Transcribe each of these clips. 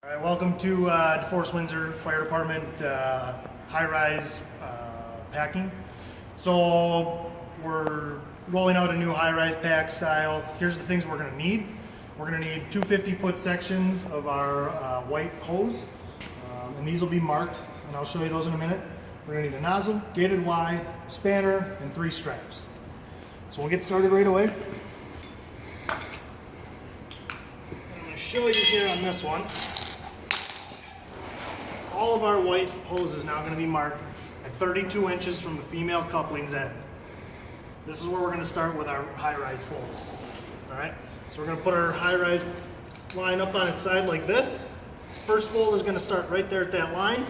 All right, welcome to DeForest Windsor Fire Department high-rise packing. So we're rolling out a new high-rise pack style. Here's the things we're going to need. We're going to need two 50-foot sections of our white hose, and these will be marked, and I'll show you those in a minute. We're going to need a nozzle, gated Y, a spanner, and 3 straps. So we'll get started right away. I'm going to show you here on this one. All of our white hose is now going to be marked at 32 inches from the female couplings end. This is where we're going to start with our high-rise folds. All right, so we're going to put our high-rise line up on its side like this. First fold is going to start right there at that line.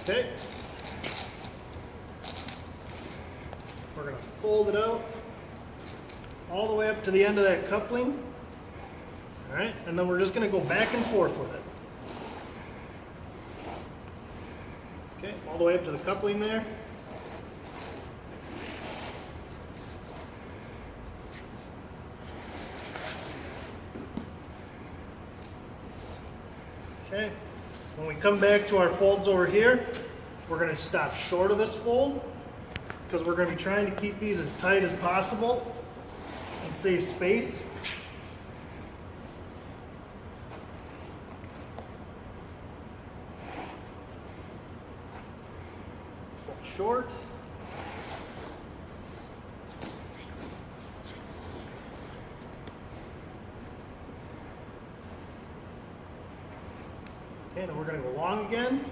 Okay. We're going to fold it out all the way up to the end of that coupling. All right, and then we're just going to go back and forth with it. Okay, all the way up to the coupling there. Okay, when we come back to our folds over here, we're going to stop short of this fold because we're going to be trying to keep these as tight as possible and save space. Short. Okay, then we're going to go long again.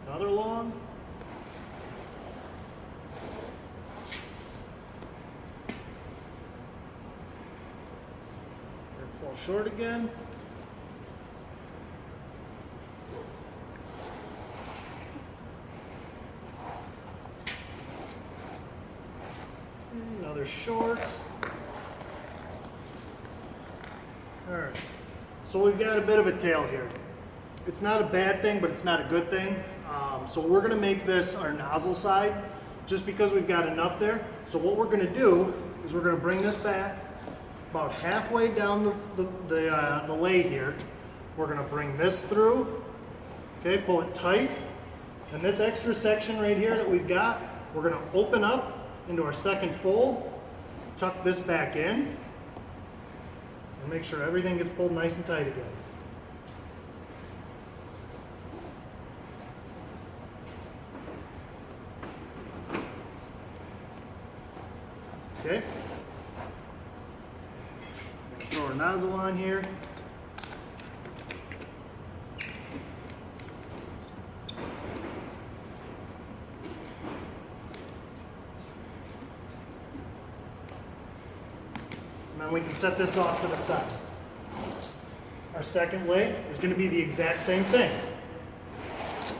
Another long. Fall short again. Another short. All right, so we've got a bit of a tail here. It's not a bad thing, but it's not a good thing. So we're going to make this our nozzle side just because we've got enough there. So what we're going to do is we're going to bring this back about halfway down the lay here. We're going to bring this through, okay, pull it tight, and this extra section right here that we've got, we're going to open up into our second fold, tuck this back in, and make sure everything gets pulled nice and tight again. Okay. Throw our nozzle on here. And then we can set this off to the side. Our second lay is going to be the exact same thing.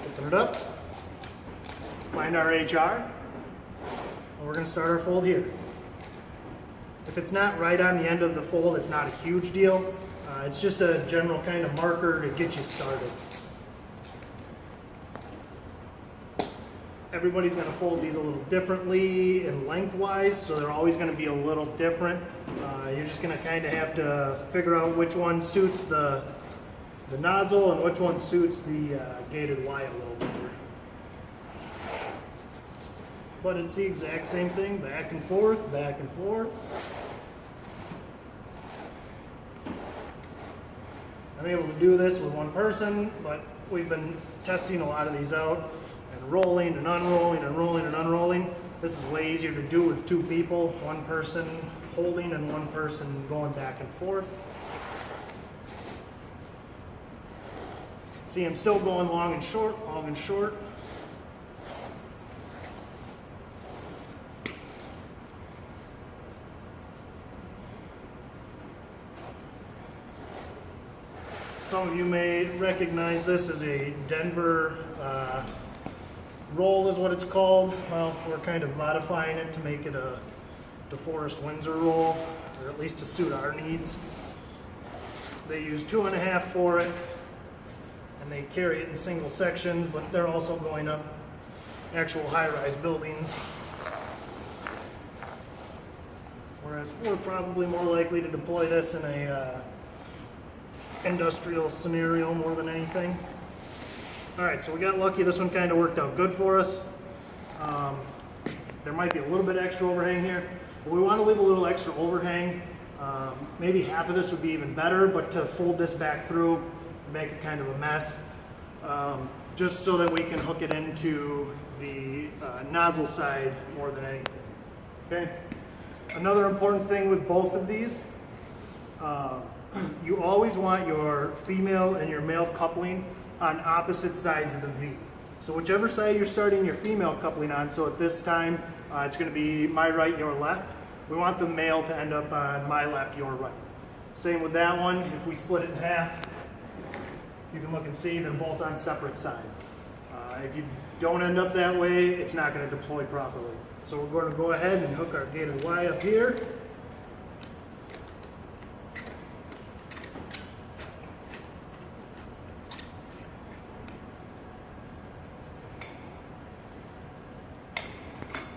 Open it up, find our HR, and we're going to start our fold here. If it's not right on the end of the fold, it's not a huge deal. It's just a general kind of marker to get you started. Everybody's going to fold these a little differently and lengthwise, so they're always going to be a little different. You're just going to kind of have to figure out which one suits the nozzle and which one suits the gated Y a little better. But it's the exact same thing, back and forth, back and forth. I'm able to do this with one person, but we've been testing a lot of these out and rolling and unrolling and rolling and unrolling. This is way easier to do with 2 people, one person holding and one person going back and forth. See, I'm still going long and short, long and short. Some of you may recognize this as a Denver roll is what it's called. Well, we're kind of modifying it to make it a DeForest Windsor roll, or at least to suit our needs. They use 2.5 for it, and they carry it in single sections, but they're also going up actual high-rise buildings. Whereas we're probably more likely to deploy this in a industrial scenario more than anything. All right, so we got lucky. This one kind of worked out good for us. There might be a little bit extra overhang here, but we want to leave a little extra overhang. Maybe half of this would be even better, but to fold this back through, make it kind of a mess, just so that we can hook it into the nozzle side more than anything. Okay. Another important thing with both of these, you always want your female and your male coupling on opposite sides of the V. So whichever side you're starting your female coupling on, so at this time it's going to be my right, your left, we want the male to end up on my left, your right. Same with that one. If we split it in half, you can look and see they're both on separate sides. If you don't end up that way, it's not going to deploy properly. So we're going to go ahead and hook our gated Y up here.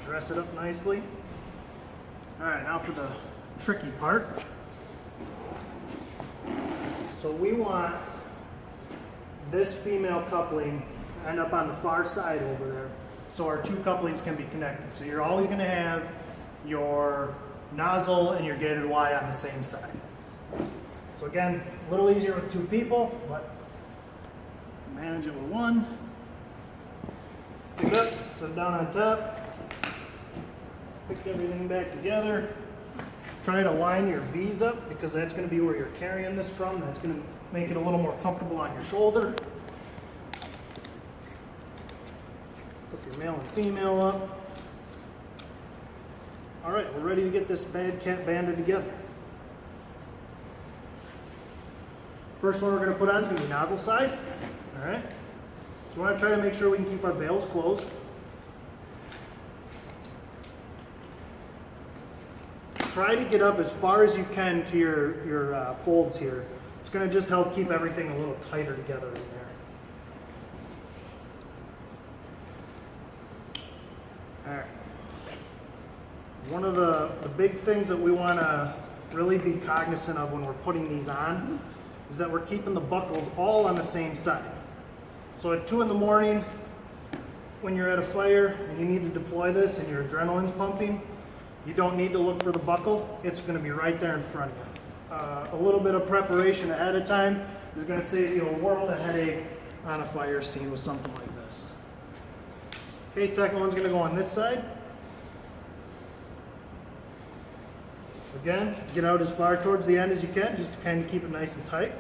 Dress it up nicely. All right, now for the tricky part. So we want this female coupling to end up on the far side over there, so our two couplings can be connected. So you're always going to have your nozzle and your gated Y on the same side. So again, a little easier with two people, but manage it with one. Pick it up, set it down on top. Pick everything back together. Try to line your V's up because that's going to be where you're carrying this from. That's going to make it a little more comfortable on your shoulder. Put your male and female up. All right, we're ready to get this bad cat banded together. First one we're going to put on is going to be nozzle side. All right. So we want to try to make sure we can keep our bails closed. Try to get up as far as you can to your folds here. It's going to just help keep everything a little tighter together in there. All right. One of the big things that we want to really be cognizant of when we're putting these on is that we're keeping the buckles all on the same side. So at 2 in the morning, when you're at a fire and you need to deploy this and your adrenaline's pumping, you don't need to look for the buckle. It's going to be right there in front of you. A little bit of preparation ahead of time is going to save you a world of headache on a fire scene with something like this. Okay, second one's going to go on this side. Again, get out as far towards the end as you can, just to kind of keep it nice and tight.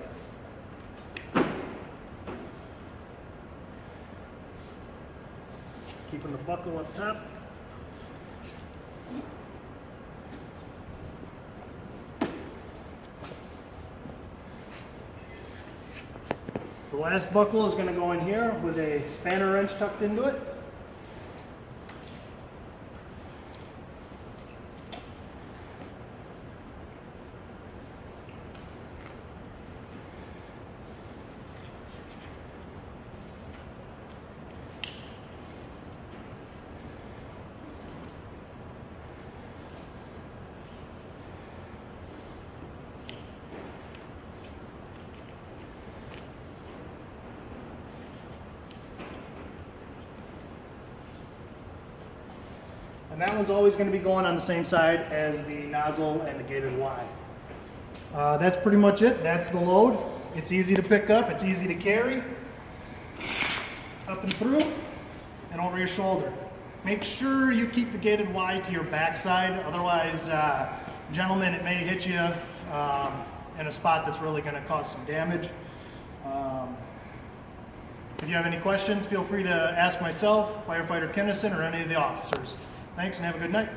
Keeping the buckle up top. The last buckle is going to go in here with a spanner wrench tucked into it. And that one's always going to be going on the same side as the nozzle and the gated Y. That's pretty much it. That's the load. It's easy to pick up. It's easy to carry. Up and through and over your shoulder. Make sure you keep the gated Y to your backside. Otherwise, gentlemen, it may hit you in a spot that's really going to cause some damage. If you have any questions, feel free to ask myself, Firefighter Kinnison, or any of the officers. Thanks and have a good night.